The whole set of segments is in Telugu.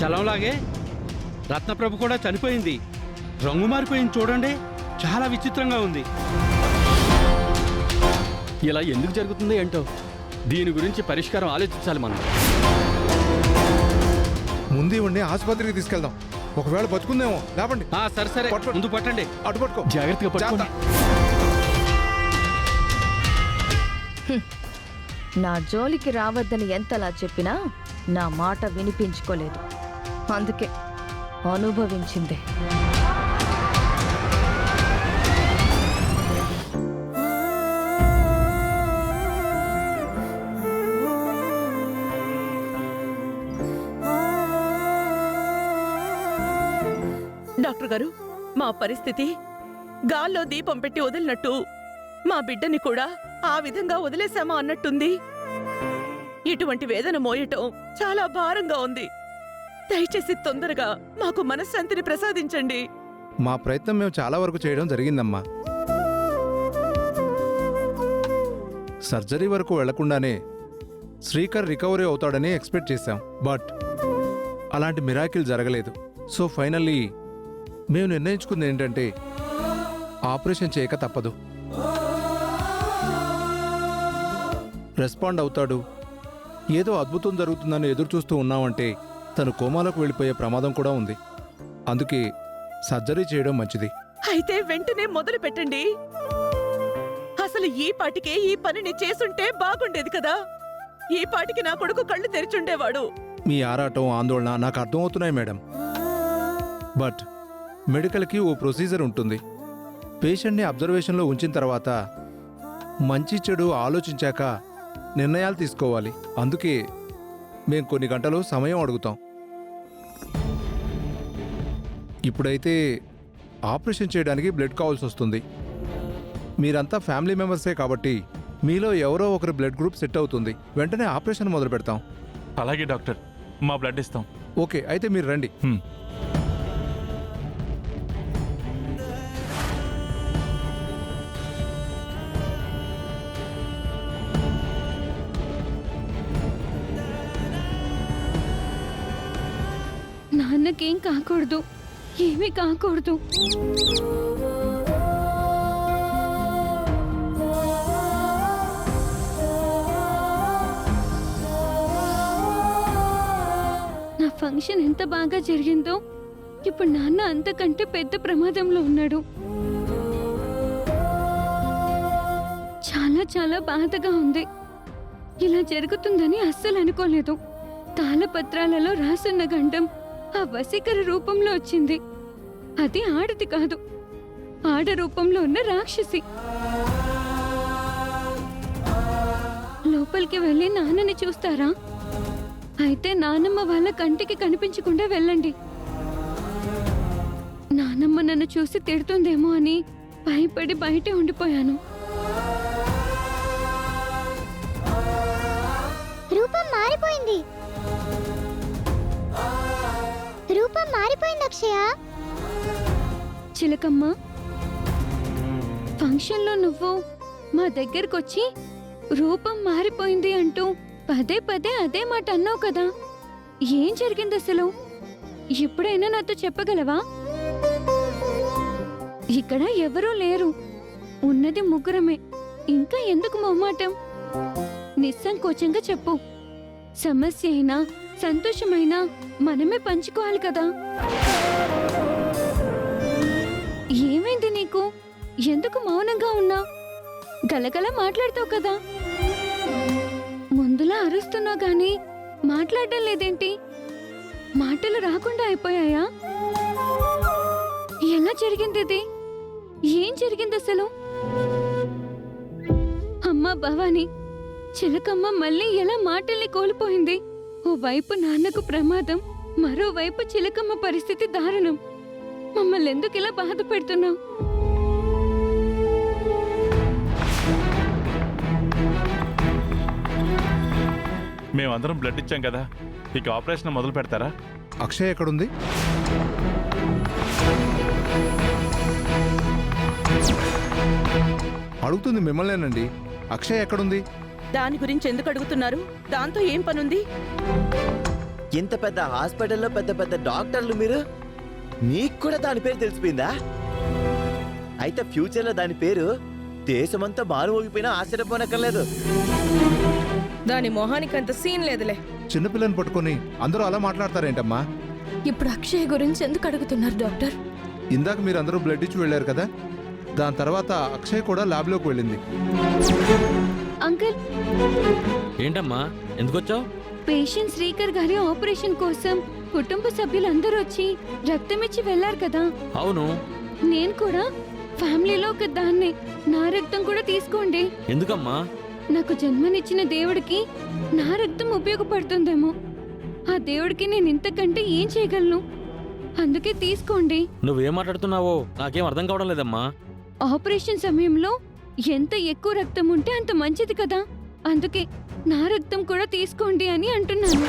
చలంలాగే రత్నప్రభ కూడా చనిపోయింది. రంగు మారిపోయింది చూడండి, చాలా విచిత్రంగా ఉంది. ఇలా ఎందుకు జరుగుతుంది ఏంటో, దీని గురించి పరిష్కారం ఆలోచించాలి మనం. ముందు ఇవ్వండి, ఆసుపత్రికి తీసుకెళ్దాం. ఒకవేళ బతుకుందేమో. లేవండి. సరే సరే, ముందు పట్టండి. అటు పట్టుకో, జాగ్రత్తగా పట్టుకోండి. నా జోలికి రావద్దని ఎంతలా చెప్పినా నా మాట వినిపించుకోలేదు. అందుకే అనుభవించింది. డాక్టర్ గారు, మా పరిస్థితి గాల్లో దీపం పెట్టి వదిలినట్టు మా బిడ్డని కూడా ఆ విధంగా వదిలేశామా అన్నట్టుంది. ఇటువంటి వేదన మోయటం చాలా భారంగా ఉంది. దయచేసి తొందరగా మాకు మనశ్శాంతిని ప్రసాదించండి. మా ప్రయత్నం మేము చాలా వరకు చేయడం జరిగిందమ్మా. సర్జరీ వరకు వెళ్లకుండానే శ్రీకర్ రికవరీ అవుతాడని ఎక్స్పెక్ట్ చేశాం. బట్ అలాంటి మిరాకిల్ జరగలేదు. సో ఫైనల్లీ మేము నిర్ణయించుకుంది ఏంటంటే ఆపరేషన్ చేయక తప్పదు. రెస్పాండ్ అవుతాడు, ఏదో అద్భుతం జరుగుతుందని ఎదురు చూస్తూ ఉన్నామంటే తను కోమాలోకి వెళ్ళిపోయే ప్రమాదం కూడా ఉంది. అందుకే సర్జరీ చేయడం మంచిది. అయితే వెంటనే మొదలు పెట్టండి. అసలు ఈ పాటికే ఈ పనిని చేసుంటే బాగుండేది కదా. ఈ పాటికి నా కొడుకు కళ్ళు తెరిచుండేవాడు. మీ ఆరాటం, ఆందోళన నాకు అర్థమవుతున్నాయి మేడం. బట్ మెడికల్కి ఓ ప్రొసీజర్ ఉంటుంది. పేషెంట్ని అబ్జర్వేషన్లో ఉంచిన తర్వాత మంచి చెడు ఆలోచించాక నిర్ణయాలు తీసుకోవాలి. అందుకే మేము కొన్ని గంటలు సమయం అడుగుతాం. ఇప్పుడైతే ఆపరేషన్ చేయడానికి బ్లడ్ కావాల్సి వస్తుంది. మీరంతా ఫ్యామిలీ మెంబర్సే కాబట్టి మీలో ఎవరో ఒకరి బ్లడ్ గ్రూప్ సెట్ అవుతుంది. వెంటనే ఆపరేషన్ మొదలు పెడతాం. అలాగే డాక్టర్, మా బ్లడ్ ఇస్తాం. ఓకే, అయితే మీరు రండి. నాన్నకేం కాకూడదు, ఏమీ కాకూడదు. నా ఫంక్షన్ ఎంత బాగా జరిగిందో, ఇప్పుడు నాన్న అంతకంటే పెద్ద ప్రమాదంలో ఉన్నాడు. చాలా చాలా బాధగా ఉంది. ఇలా జరుగుతుందని అస్సలు అనుకోలేదు. తాళపత్రాలలో రాసున్న గండం ఆ వశీకర రూపంలో వచ్చింది. అది ఆడది కాదు, ఆడ రూపంలో ఉన్న రాక్షసి. లోపలికి వెళ్ళి నాన్నని చూస్తారా? అయితే నానమ్మ వాళ్ళ కంటికి కనిపించకుండా వెళ్ళండి. నానమ్మ నన్ను చూసి తిడుతుందేమో అని భయపడి బయటే ఉండిపోయాను. రూపం మారిపోయింది. రూపం మారిపోయింది అక్షయ. చిలకమ్మ, ఫంక్షన్లో నువ్వు మా దగ్గరకొచ్చి రూపం మారిపోయింది అంటూ పదే పదే అదే మాట అన్నావు కదా. ఏం జరిగింది అసలు? ఎప్పుడైనా నాతో చెప్పగలవా? ఇక్కడ ఎవరూ లేరు, ఉన్నది ముగ్గురమే. ఇంకా ఎందుకు మొహమాటం? నిస్సంకోచంగా చెప్పు. సమస్య అయినా సంతోషమైనా మనమే పంచుకోవాలి కదా. ఏమైంది నీకు? ఎందుకు మౌనంగా ఉన్నా? గలగల మాట్లాడతావు కదా. ముందులా అరుస్తున్నావు గాని మాట్లాడడం లేదేంటి? మాటలు రాకుండా అయిపోయాయా? ఎలా జరిగింది ఇది? ఏం జరిగింది అసలు? అమ్మా భవాని, చిలకమ్మ మళ్ళీ ఎలా మాటల్ని కోల్పోయింది? ఓవైపు నాన్నకు ప్రమాదం, మరోవైపు చిలకమ్మ పరిస్థితి దారుణం. మమ్మల్ని ఎందుకు ఇలా బాధ పెడుతున్నావు? మేమందరం బ్లడ్ ఇచ్చాం కదా, ఇక ఆపరేషన్ మొదలు పెడతారా? అక్షయ్ ఎక్కడుంది? అడుగుతుంది మిమ్మల్నేనండి. అక్షయ్ ఎక్కడుంది? దాని గురించి ఎందుకు అడుగుతున్నారు? దాంతో ఏం పనుంది? ఇంత పెద్ద హాస్పిటల్లో పెద్ద పెద్ద డాక్టర్లు మీరు, మీకు కూడా దాని పేరు తెలిసిపోయిందా? అయితే ఫ్యూచర్లో దాని పేరు దేశమంతా మారుమోగిపోయినా ఆశ్చర్యపోనక్కర్లేదు. దాని మొహానికి అంత సీన్ లేదులే. చిన్నపిల్లని పట్టుకొని అందరూ అలా మాట్లాడతారేంటమ్మా? ఇప్పుడు అక్షయ్ గురించి ఎందుకు అడుగుతున్నారు డాక్టర్? ఇందాక మీరు అందరూ బ్లడ్ ఇచ్చి వెళ్ళారు కదా, దాని తర్వాత అక్షయ్ కూడా ల్యాబ్లోకి వెళ్ళింది. అంకుల్, ఏంటమ్మా ఎందుకొచ్చావు? పేషెంట్ శ్రీకర్ గారి ఆపరేషన్ కోసం కుటుంబ సభ్యులందరూ వచ్చి రక్తం ఇచ్చి వెళ్లారు కదా. అవును. నేను కూడా ఫ్యామిలీలో ఒక దాన్ని. నా రక్తం కూడా తీసుకోండి. ఎందుకమ్మా? నాకు జన్మనిచ్చిన దేవుడికి నా రక్తం ఉపయోగపడుతుందేమో. ఆ దేవుడికి నేను ఇంతకంటే ఏం చేయగలను? అందుకే తీసుకోండి. నువ్వేం మాట్లాడుతున్నావో నాకేం అర్థం కావడం లేదమ్మా. ఆపరేషన్ సమయంలో ఎంత ఎక్కువ రక్తం ఉంటే అంత మంచిది కదా. అందుకే నా రక్తం కూడా తీసుకోండి అని అంటున్నాను.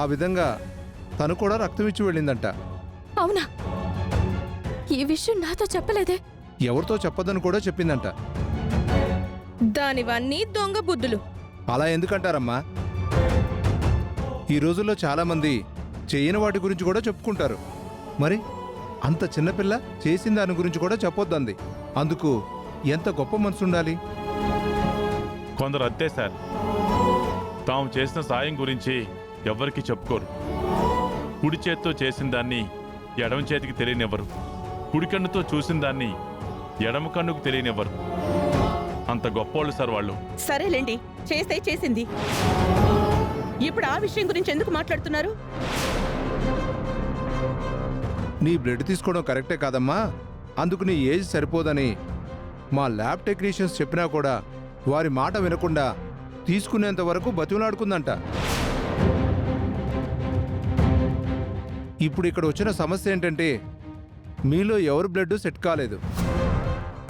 ఆ విధంగా తను కూడా రక్తం ఇచ్చి వెళ్ళిందంట. అవునా? ఈ విషయం నాతో చెప్పలేదే. ఎవరితో చెప్పొద్దని కూడా చెప్పిందంట. దానివన్నీ దొంగ బుద్ధులు. అలా ఎందుకంటారమ్మా? ఈ రోజుల్లో చాలామంది చేయని వాటి గురించి కూడా చెప్పుకుంటారు. మరి అంత చిన్నపిల్ల చేసిన దాని గురించి కూడా చెప్పొద్దంది. అందుకు ఎంత గొప్ప మనసు ఉండాలి. కొందరు అంతే సార్, తాము చేసిన సాయం గురించి ఎవ్వరికీ చెప్పుకోరు. కుడి చేత్తో చేసిన దాన్ని ఎడమ చేతికి తెలియనివ్వరు. కుడి కన్నుతో చూసిన దాన్ని ఎడమ కన్నుకు తెలియనివ్వరు. అంత గొప్పోళ్ళు సార్ వాళ్ళు. సరేలేండి, చేస్తే చేసింది. ఇప్పుడు ఆ విషయం గురించి ఎందుకు మాట్లాడుతున్నారు? నీ బ్లడ్ తీసుకోవడం కరెక్టే కాదమ్మా. అందుకు నీ ఏజ్ సరిపోదని మా ల్యాబ్ టెక్నీషియన్స్ చెప్పినా కూడా వారి మాట వినకుండా తీసుకునేంత వరకు బతిమలాడుకుందంట. ఇప్పుడు ఇక్కడ వచ్చిన సమస్య ఏంటంటే మీలో ఎవరి బ్లడ్ సెట్ కాలేదు,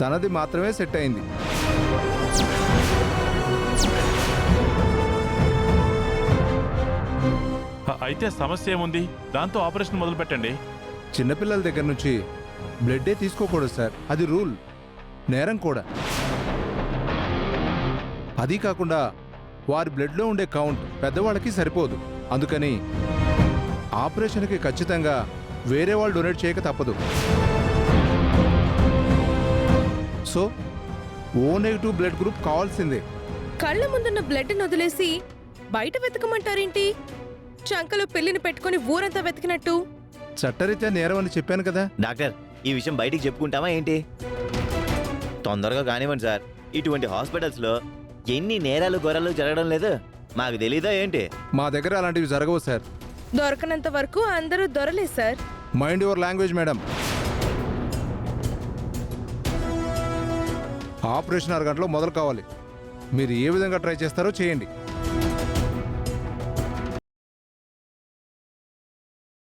తనది మాత్రమే సెట్ అయింది. అయితే సమస్య ఏముంది? దాంతో ఆపరేషన్ మొదలు పెట్టండి. చిన్నపిల్లల దగ్గర నుంచి బ్లడ్డే తీసుకోకూడదు సార్, అది రూల్, నేరం కూడా. అది కాకుండా వారి బ్లడ్లో ఉండే కౌంట్ పెద్దవాళ్ళకి సరిపోదు. అందుకని ఆపరేషన్కి ఖచ్చితంగా వేరే వాళ్ళు డొనేట్ చేయక తప్పదు. So O negative blood group కావాల్సిందే. కళ్ళ ముందున్న బ్లడ్ వదిలేసి బయట వెతకమంటారేంటి? చంకలో పెళ్లిని పెట్టుకుని ఊరంతా వెతికినట్టు. చట్టరీత్యా నేరం అని చెప్పాను కదా. డాక్టర్, ఈ విషయం బయటికి చెప్పుకుంటామా ఏంటి? తొందరగా కానివ్వండి సార్. ఇటువంటి హాస్పిటల్స్లో ఎన్ని నేరాలు గొర్రెలు జరగడం లేదు, మాకు తెలీదా ఏంటి? మా దగ్గర అలాంటివి జరగవు సార్. దొరకనంత వరకు అందరూ దొరలే sir. Mind your language madam. Operation 6 గంటలో మొదలు కావాలి. మీరు ఏ విధంగా ట్రై చేస్తారో చేయండి.